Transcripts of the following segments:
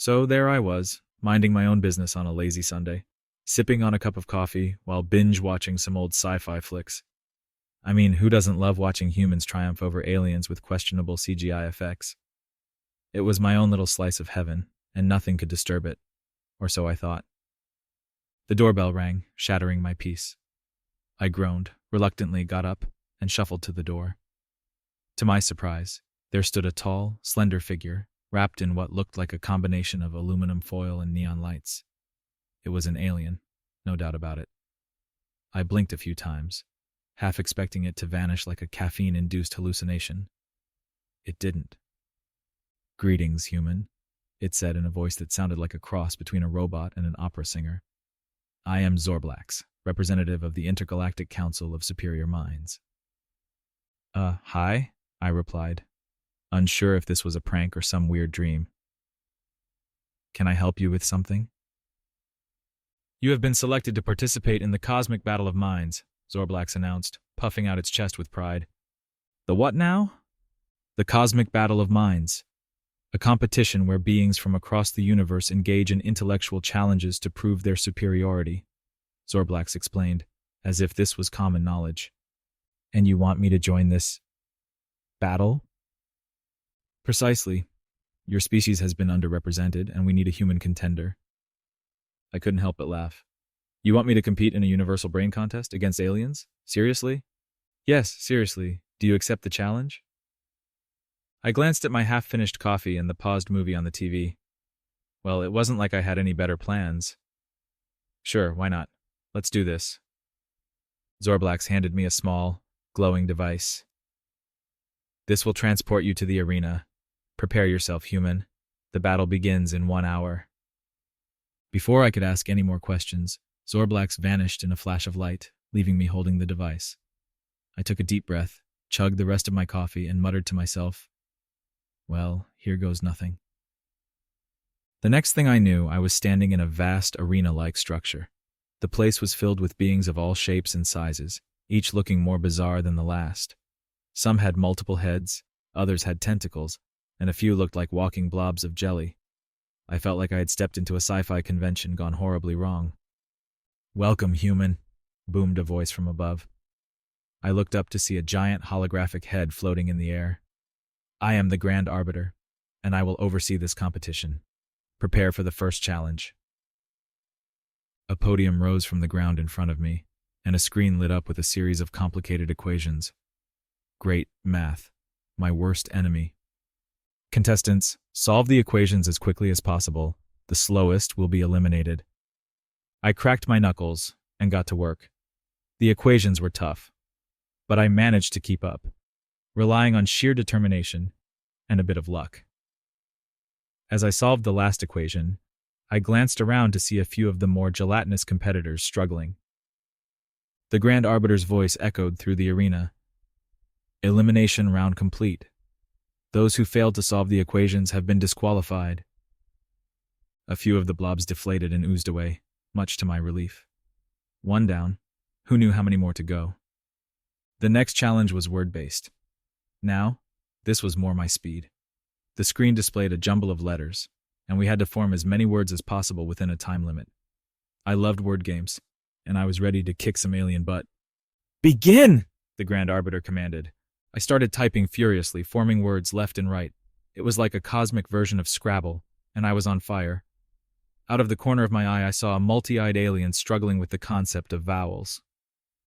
So there I was, minding my own business on a lazy Sunday, sipping on a cup of coffee while binge-watching some old sci-fi flicks. I mean, who doesn't love watching humans triumph over aliens with questionable CGI effects? It was my own little slice of heaven, and nothing could disturb it, or so I thought. The doorbell rang, shattering my peace. I groaned, reluctantly got up, and shuffled to the door. To my surprise, there stood a tall, slender figure, wrapped in what looked like a combination of aluminum foil and neon lights. It was an alien, no doubt about it. I blinked a few times, half expecting it to vanish like a caffeine-induced hallucination. It didn't. "Greetings, human," it said in a voice that sounded like a cross between a robot and an opera singer. "I am Zorblax, representative of the Intergalactic Council of Superior Minds." Hi," I replied, unsure if this was a prank or some weird dream. "Can I help you with something?" "You have been selected to participate in the Cosmic Battle of Minds," Zorblax announced, puffing out its chest with pride. "The what now?" "The Cosmic Battle of Minds. A competition where beings from across the universe engage in intellectual challenges to prove their superiority," Zorblax explained, as if this was common knowledge. "And you want me to join this battle?" "Precisely. Your species has been underrepresented, and we need a human contender." I couldn't help but laugh. "You want me to compete in a universal brain contest against aliens? Seriously?" "Yes, seriously. Do you accept the challenge?" I glanced at my half-finished coffee and the paused movie on the TV. Well, it wasn't like I had any better plans. "Sure, why not? Let's do this." Zorblax handed me a small, glowing device. "This will transport you to the arena. Prepare yourself, human. The battle begins in 1 hour." Before I could ask any more questions, Zorblax vanished in a flash of light, leaving me holding the device. I took a deep breath, chugged the rest of my coffee, and muttered to myself, "Well, here goes nothing." The next thing I knew, I was standing in a vast arena-like structure. The place was filled with beings of all shapes and sizes, each looking more bizarre than the last. Some had multiple heads, others had tentacles, and a few looked like walking blobs of jelly. I felt like I had stepped into a sci-fi convention gone horribly wrong. "Welcome, human," boomed a voice from above. I looked up to see a giant holographic head floating in the air. "I am the Grand Arbiter, and I will oversee this competition. Prepare for the first challenge." A podium rose from the ground in front of me, and a screen lit up with a series of complicated equations. Great math, my worst enemy. "Contestants, solve the equations as quickly as possible. The slowest will be eliminated." I cracked my knuckles and got to work. The equations were tough, but I managed to keep up, relying on sheer determination and a bit of luck. As I solved the last equation, I glanced around to see a few of the more gelatinous competitors struggling. The Grand Arbiter's voice echoed through the arena. "Elimination round complete. Those who failed to solve the equations have been disqualified." A few of the blobs deflated and oozed away, much to my relief. One down. Who knew how many more to go? The next challenge was word-based. Now, this was more my speed. The screen displayed a jumble of letters, and we had to form as many words as possible within a time limit. I loved word games, and I was ready to kick some alien butt. "Begin!" the Grand Arbiter commanded. I started typing furiously, forming words left and right. It was like a cosmic version of Scrabble, and I was on fire. Out of the corner of my eye, I saw a multi-eyed alien struggling with the concept of vowels.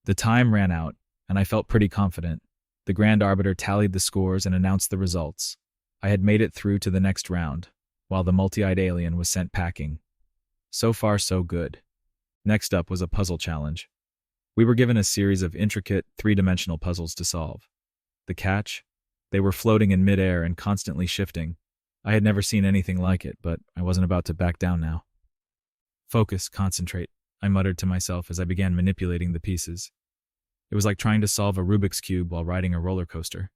The time ran out, and I felt pretty confident. The Grand Arbiter tallied the scores and announced the results. I had made it through to the next round, while the multi-eyed alien was sent packing. So far, so good. Next up was a puzzle challenge. We were given a series of intricate, three-dimensional puzzles to solve. The catch? They were floating in midair and constantly shifting. I had never seen anything like it, but I wasn't about to back down now. "Focus, concentrate," I muttered to myself as I began manipulating the pieces. It was like trying to solve a Rubik's Cube while riding a roller coaster.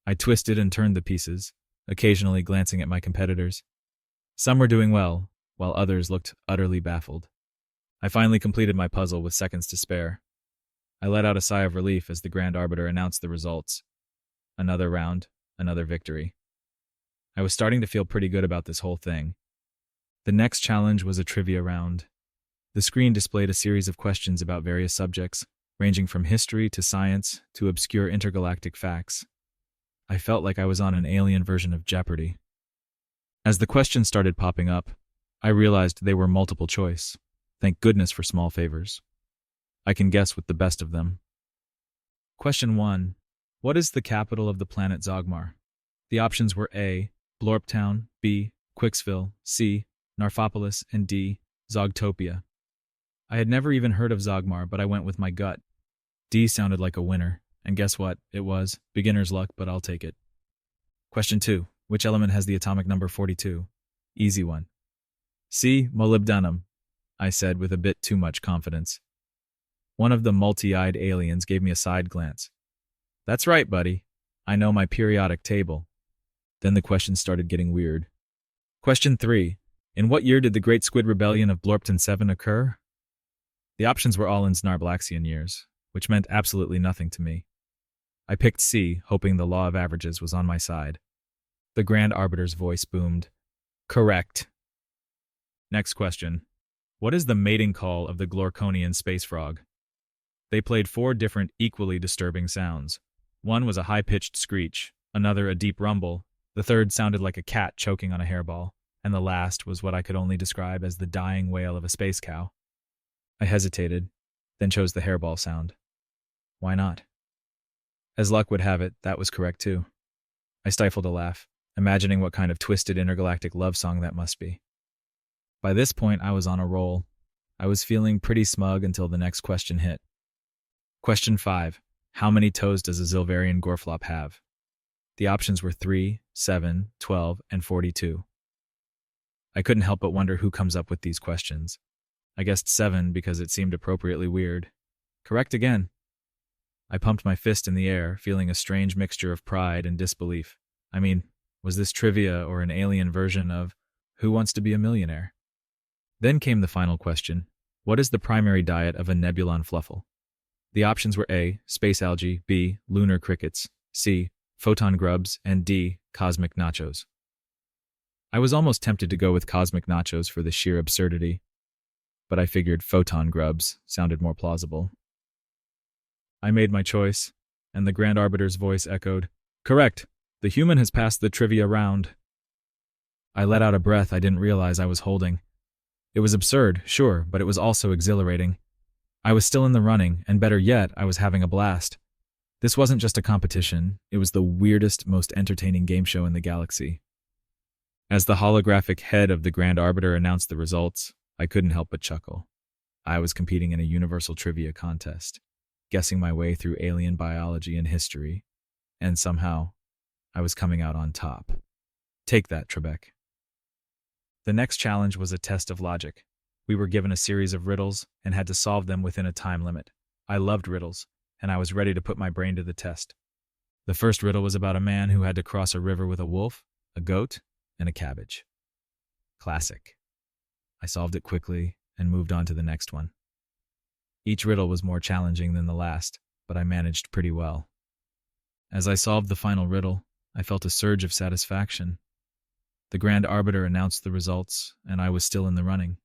I twisted and turned the pieces, occasionally glancing at my competitors. Some were doing well, while others looked utterly baffled. I finally completed my puzzle with seconds to spare. I let out a sigh of relief as the Grand Arbiter announced the results. Another round, another victory. I was starting to feel pretty good about this whole thing. The next challenge was a trivia round. The screen displayed a series of questions about various subjects, ranging from history to science to obscure intergalactic facts. I felt like I was on an alien version of Jeopardy! As the questions started popping up, I realized they were multiple choice. Thank goodness for small favors. I can guess with the best of them. Question 1. What is the capital of the planet Zogmar? The options were A. Blorptown, B. Quicksville, C. Narfopolis, and D. Zogtopia. I had never even heard of Zogmar, but I went with my gut. D sounded like a winner, and guess what? It was. Beginner's luck, but I'll take it. Question 2. Which element has the atomic number 42? Easy one. C. Molybdenum, I said with a bit too much confidence. One of the multi-eyed aliens gave me a side glance. That's right, buddy. I know my periodic table. Then the questions started getting weird. Question 3. In what year did the Great Squid Rebellion of Blorpton 7 occur? The options were all in Snarblaxian years, which meant absolutely nothing to me. I picked C, hoping the law of averages was on my side. The Grand Arbiter's voice boomed. Correct. Next question. What is the mating call of the Glorconian space frog? They played 4 different, equally disturbing sounds. One was a high-pitched screech, another a deep rumble, the third sounded like a cat choking on a hairball, and the last was what I could only describe as the dying wail of a space cow. I hesitated, then chose the hairball sound. Why not? As luck would have it, that was correct too. I stifled a laugh, imagining what kind of twisted intergalactic love song that must be. By this point, I was on a roll. I was feeling pretty smug until the next question hit. Question 5. How many toes does a Zilverian Gorflop have? The options were 3, 7, 12, and 42. I couldn't help but wonder who comes up with these questions. I guessed 7 because it seemed appropriately weird. Correct again. I pumped my fist in the air, feeling a strange mixture of pride and disbelief. I mean, was this trivia or an alien version of Who Wants to Be a Millionaire? Then came the final question. What is the primary diet of a Nebulon Fluffle? The options were A. Space algae, B. Lunar crickets, C. Photon grubs, and D. Cosmic nachos. I was almost tempted to go with cosmic nachos for the sheer absurdity, but I figured photon grubs sounded more plausible. I made my choice, and the Grand Arbiter's voice echoed, Correct! The human has passed the trivia round. I let out a breath I didn't realize I was holding. It was absurd, sure, but it was also exhilarating. I was still in the running, and better yet, I was having a blast. This wasn't just a competition, it was the weirdest, most entertaining game show in the galaxy. As the holographic head of the Grand Arbiter announced the results, I couldn't help but chuckle. I was competing in a universal trivia contest, guessing my way through alien biology and history, and somehow, I was coming out on top. Take that, Trebek. The next challenge was a test of logic. We were given a series of riddles and had to solve them within a time limit. I loved riddles, and I was ready to put my brain to the test. The first riddle was about a man who had to cross a river with a wolf, a goat, and a cabbage. Classic. I solved it quickly and moved on to the next one. Each riddle was more challenging than the last, but I managed pretty well. As I solved the final riddle, I felt a surge of satisfaction. The Grand Arbiter announced the results, and I was still in the running.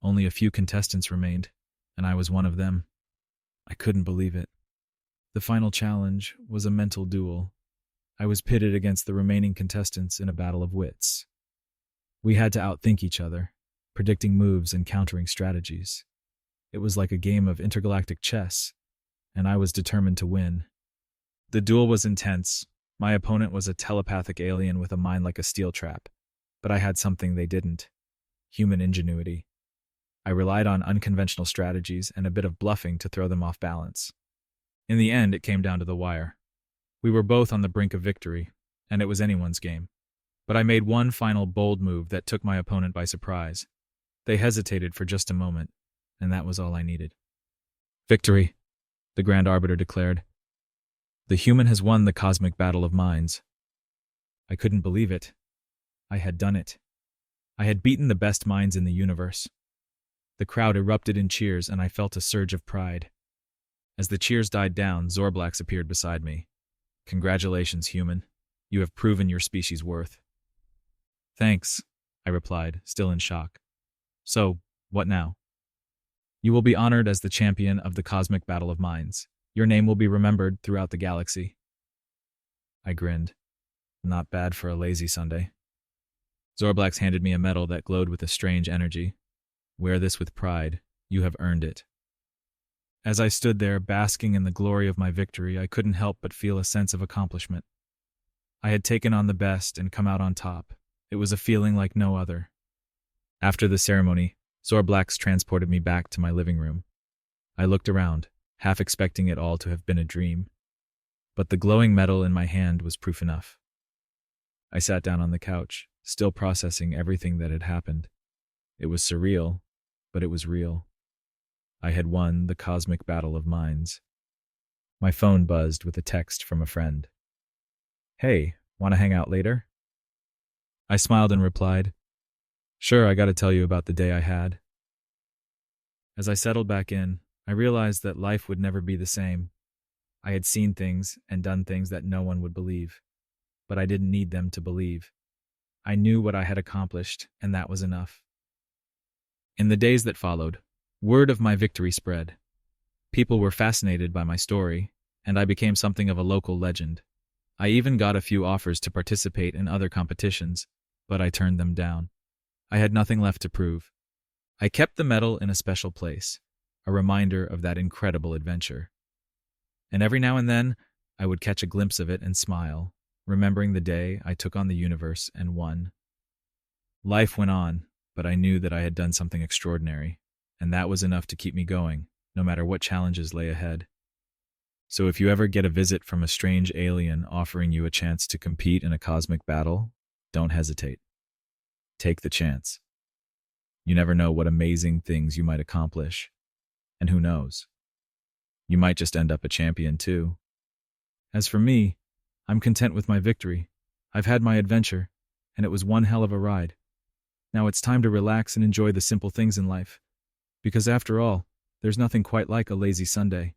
Only a few contestants remained, and I was one of them. I couldn't believe it. The final challenge was a mental duel. I was pitted against the remaining contestants in a battle of wits. We had to outthink each other, predicting moves and countering strategies. It was like a game of intergalactic chess, and I was determined to win. The duel was intense. My opponent was a telepathic alien with a mind like a steel trap, but I had something they didn't: human ingenuity. I relied on unconventional strategies and a bit of bluffing to throw them off balance. In the end, it came down to the wire. We were both on the brink of victory, and it was anyone's game. But I made one final bold move that took my opponent by surprise. They hesitated for just a moment, and that was all I needed. Victory, the Grand Arbiter declared. The human has won the cosmic battle of minds. I couldn't believe it. I had done it. I had beaten the best minds in the universe. The crowd erupted in cheers, and I felt a surge of pride. As the cheers died down, Zorblax appeared beside me. Congratulations, human. You have proven your species' worth. Thanks, I replied, still in shock. So, what now? You will be honored as the champion of the cosmic battle of minds. Your name will be remembered throughout the galaxy. I grinned. Not bad for a lazy Sunday. Zorblax handed me a medal that glowed with a strange energy. Wear this with pride. You have earned it. As I stood there, basking in the glory of my victory, I couldn't help but feel a sense of accomplishment. I had taken on the best and come out on top. It was a feeling like no other. After the ceremony, Zorblax transported me back to my living room. I looked around, half expecting it all to have been a dream. But the glowing medal in my hand was proof enough. I sat down on the couch, still processing everything that had happened. It was surreal, but it was real. I had won the cosmic battle of minds. My phone buzzed with a text from a friend. Hey, want to hang out later? I smiled and replied, Sure, I gotta tell you about the day I had. As I settled back in, I realized that life would never be the same. I had seen things and done things that no one would believe, but I didn't need them to believe. I knew what I had accomplished, and that was enough. In the days that followed, word of my victory spread. People were fascinated by my story, and I became something of a local legend. I even got a few offers to participate in other competitions, but I turned them down. I had nothing left to prove. I kept the medal in a special place, a reminder of that incredible adventure. And every now and then, I would catch a glimpse of it and smile, remembering the day I took on the universe and won. Life went on, but I knew that I had done something extraordinary, and that was enough to keep me going, no matter what challenges lay ahead. So if you ever get a visit from a strange alien offering you a chance to compete in a cosmic battle, don't hesitate. Take the chance. You never know what amazing things you might accomplish. And who knows? You might just end up a champion too. As for me, I'm content with my victory. I've had my adventure, and it was one hell of a ride. Now it's time to relax and enjoy the simple things in life. Because after all, there's nothing quite like a lazy Sunday.